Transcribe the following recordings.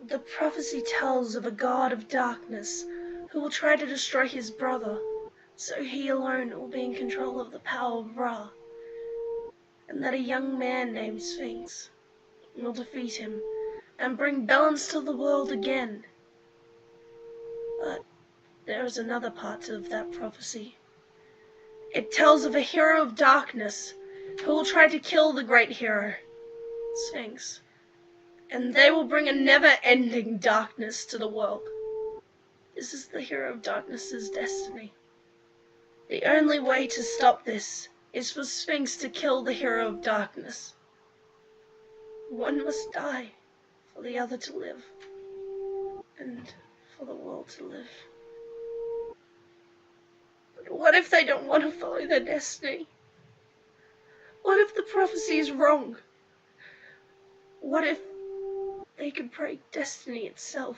The prophecy tells of a god of darkness who will try to destroy his brother, so he alone will be in control of the power of Ra, and that a young man named Sphinx will defeat him and bring balance to the world again. But there is another part of that prophecy. It tells of a hero of darkness who will try to kill the great hero, Sphinx, and they will bring a never-ending darkness to the world. This is the hero of darkness's destiny. The only way to stop this is for Sphinx to kill the hero of darkness. One must die for the other to live, and for the world to live. But what if they don't want to follow their destiny? What if the prophecy is wrong? What if they could break destiny itself?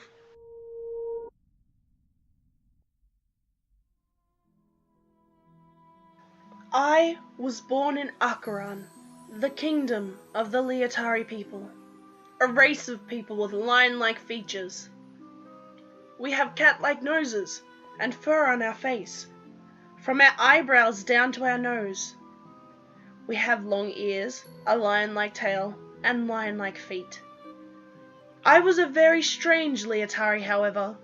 I was born in Akaran, the kingdom of the Leotari people, a race of people with lion-like features. We have cat-like noses and fur on our face, from our eyebrows down to our nose. We have long ears, a lion-like tail, and lion-like feet. I was a very strange Leotari, however.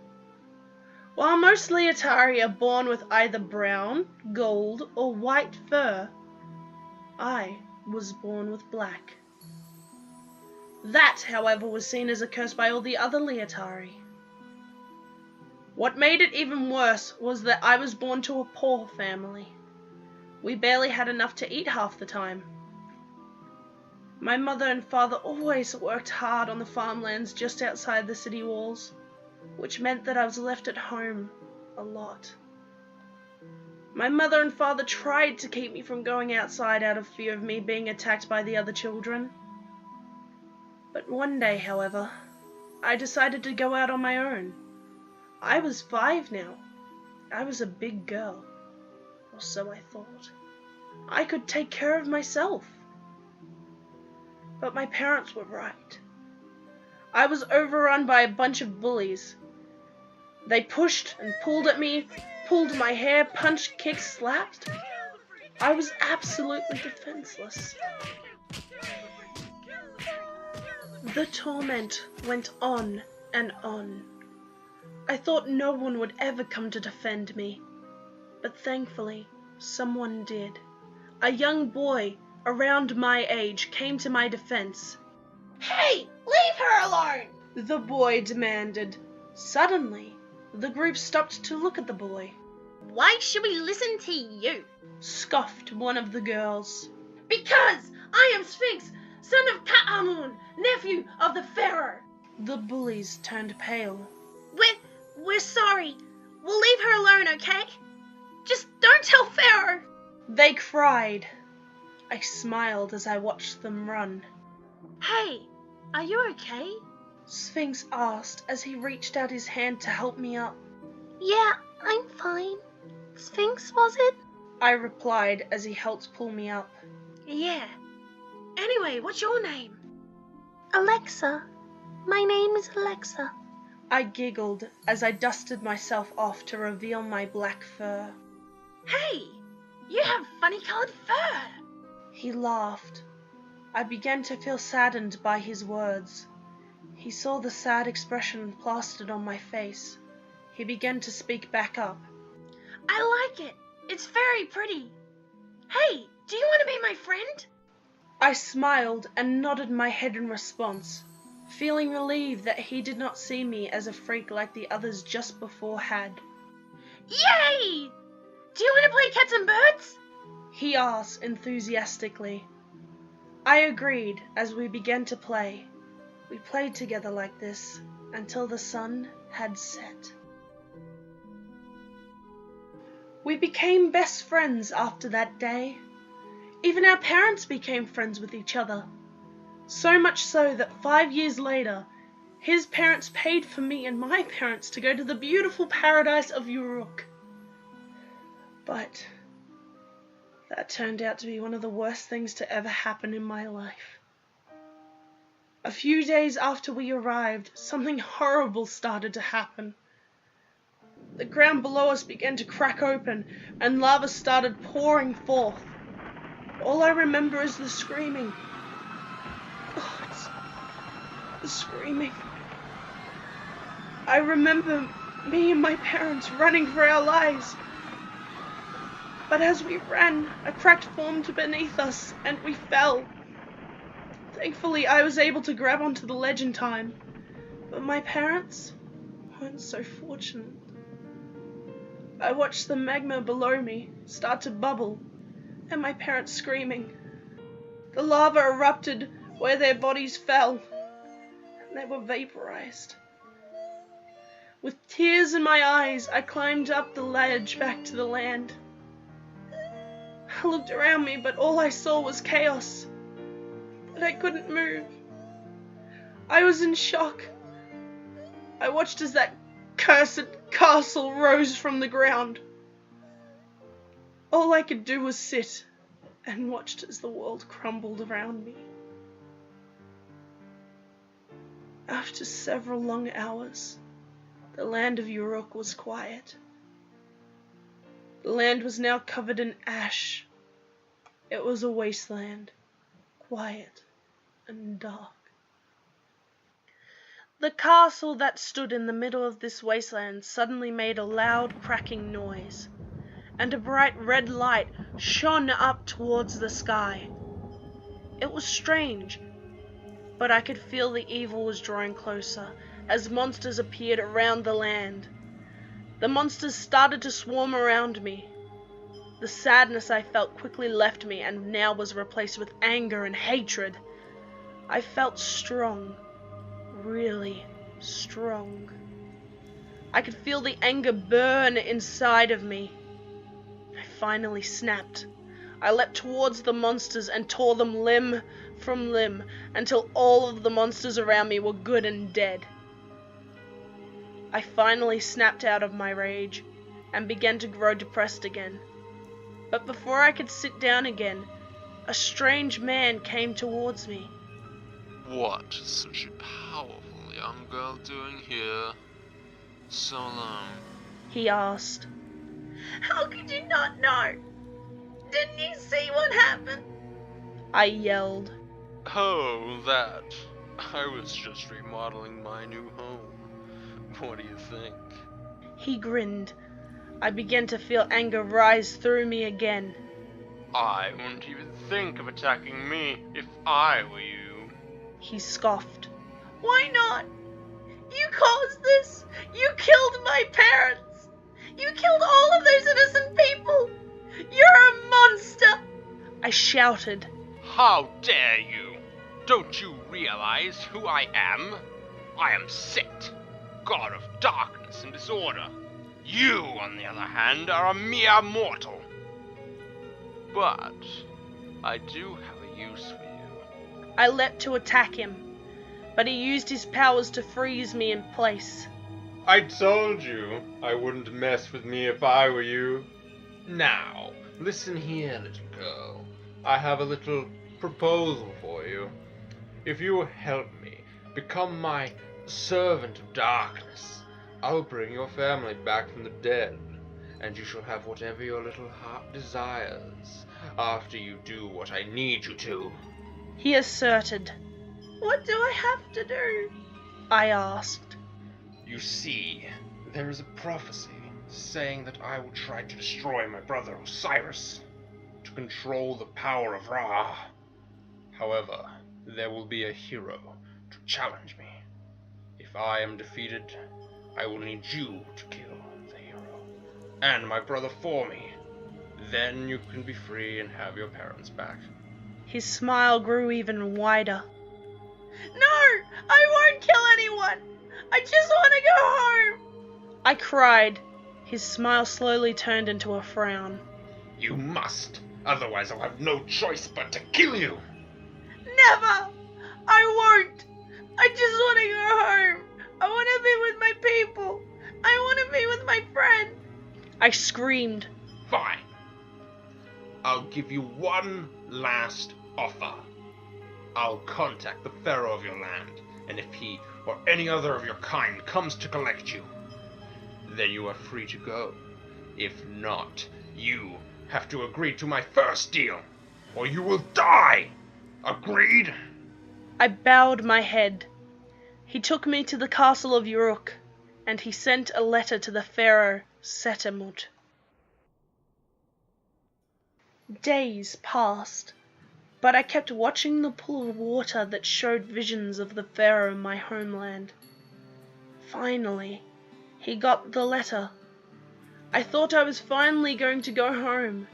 While most Leotari are born with either brown, gold, or white fur, I was born with black. That, however, was seen as a curse by all the other Leotari. What made it even worse was that I was born to a poor family. We barely had enough to eat half the time. My mother and father always worked hard on the farmlands just outside the city walls, which meant that I was left at home a lot. My mother and father tried to keep me from going outside out of fear of me being attacked by the other children. But one day, however, I decided to go out on my own. I was 5 now. I was a big girl, or so I thought. I could take care of myself. But my parents were right. I was overrun by a bunch of bullies. They pushed and pulled at me, pulled my hair, punched, kicked, slapped. I was absolutely defenseless. The torment went on and on. I thought no one would ever come to defend me, but thankfully, someone did. A young boy around my age came to my defense. Hey, leave her alone! The boy demanded. Suddenly, the group stopped to look at the boy. Why should we listen to you? Scoffed one of the girls. Because I am Sphinx, son of Ka'amun, nephew of the Pharaoh. The bullies turned pale. We're sorry. We'll leave her alone, okay? Just don't tell Pharaoh. They cried. I smiled as I watched them run. Hey, are you okay? Sphinx asked as he reached out his hand to help me up. Yeah, I'm fine. Sphinx, was it? I replied as he helped pull me up. Yeah. Anyway, what's your name? Alexa. My name is Alexa. I giggled as I dusted myself off to reveal my black fur. Hey, you have funny colored fur. He laughed. I began to feel saddened by his words. He saw the sad expression plastered on my face. He began to speak back up. I like it. It's very pretty. Hey, do you want to be my friend? I smiled and nodded my head in response, feeling relieved that he did not see me as a freak like the others just before had. Yay! Do you want to play cats and birds? He asked enthusiastically. I agreed as we began to play. We played together like this until the sun had set. We became best friends after that day. Even our parents became friends with each other. So much so that 5 years later, his parents paid for me and my parents to go to the beautiful paradise of Uruk. But that turned out to be one of the worst things to ever happen in my life. A few days after we arrived, something horrible started to happen. The ground below us began to crack open, and lava started pouring forth. All I remember is the screaming. Oh, it's the screaming. I remember me and my parents running for our lives. But as we ran, a crack formed beneath us, and we fell. Thankfully, I was able to grab onto the ledge in time, but my parents weren't so fortunate. I watched the magma below me start to bubble, and my parents screaming. The lava erupted where their bodies fell, and they were vaporized. With tears in my eyes, I climbed up the ledge back to the land. I looked around me, but all I saw was chaos. But I couldn't move. I was in shock. I watched as that cursed castle rose from the ground. All I could do was sit and watch as the world crumbled around me. After several long hours, the land of Uruk was quiet. The land was now covered in ash. It was a wasteland, quiet and dark. The castle that stood in the middle of this wasteland suddenly made a loud cracking noise, and a bright red light shone up towards the sky. It was strange, but I could feel the evil was drawing closer as monsters appeared around the land. The monsters started to swarm around me. The sadness I felt quickly left me and now was replaced with anger and hatred. I felt strong, really strong. I could feel the anger burn inside of me. I finally snapped. I leapt towards the monsters and tore them limb from limb until all of the monsters around me were good and dead. I finally snapped out of my rage and began to grow depressed again. But before I could sit down again, a strange man came towards me. What is such a powerful young girl doing here so alone? He asked. How could you not know? Didn't you see what happened? I yelled. Oh, that. I was just remodeling my new home. What do you think? He grinned. I began to feel anger rise through me again. I wouldn't even think of attacking me if I were you. He scoffed. Why not? You caused this. You killed my parents. You killed all of those innocent people. You're a monster. I shouted. How dare you? Don't you realize who I am? I am Set, god of darkness and disorder. You, on the other hand, are a mere mortal. But I do have a use for you. I leapt to attack him, but he used his powers to freeze me in place. I told you I wouldn't mess with me if I were you. Now, listen here, little girl. I have a little proposal for you. If you will help me become my servant of darkness, I will bring your family back from the dead, and you shall have whatever your little heart desires after you do what I need you to. He asserted. What do I have to do? I asked. You see, there is a prophecy saying that I will try to destroy my brother Osiris to control the power of Ra. However, there will be a hero to challenge me. If I am defeated, I will need you to kill the hero and my brother for me. Then you can be free and have your parents back. His smile grew even wider. No, I won't kill anyone. I just want to go home. I cried. His smile slowly turned into a frown. You must, otherwise I'll have no choice but to kill you. Never. I won't. I just want to go home. I want to be with my people. I want to be with my friend. I screamed. Fine. I'll give you one last offer. I'll contact the pharaoh of your land, and if he or any other of your kind comes to collect you, then you are free to go. If not, you have to agree to my first deal, or you will die! Agreed? I bowed my head. He took me to the castle of Uruk, and he sent a letter to the pharaoh Setamut. Days passed, but I kept watching the pool of water that showed visions of the pharaoh in my homeland. Finally, he got the letter. I thought I was finally going to go home,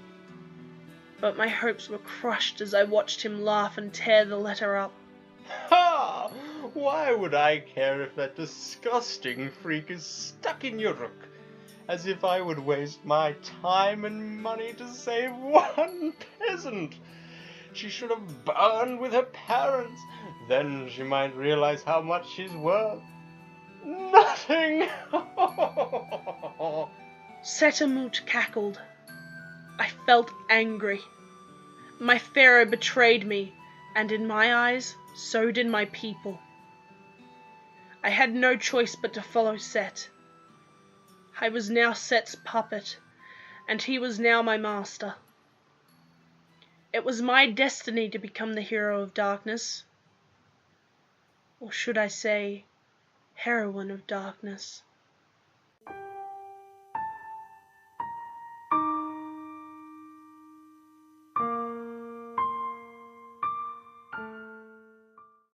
but my hopes were crushed as I watched him laugh and tear the letter up. Ha! Why would I care if that disgusting freak is stuck in Uruk? As if I would waste my time and money to save one peasant. She should have burned with her parents. Then she might realize how much she's worth. Nothing! Setamut cackled. I felt angry. My pharaoh betrayed me, and in my eyes, so did my people. I had no choice but to follow Set. I was now Set's puppet, and he was now my master. It was my destiny to become the hero of darkness. Or should I say, heroine of darkness.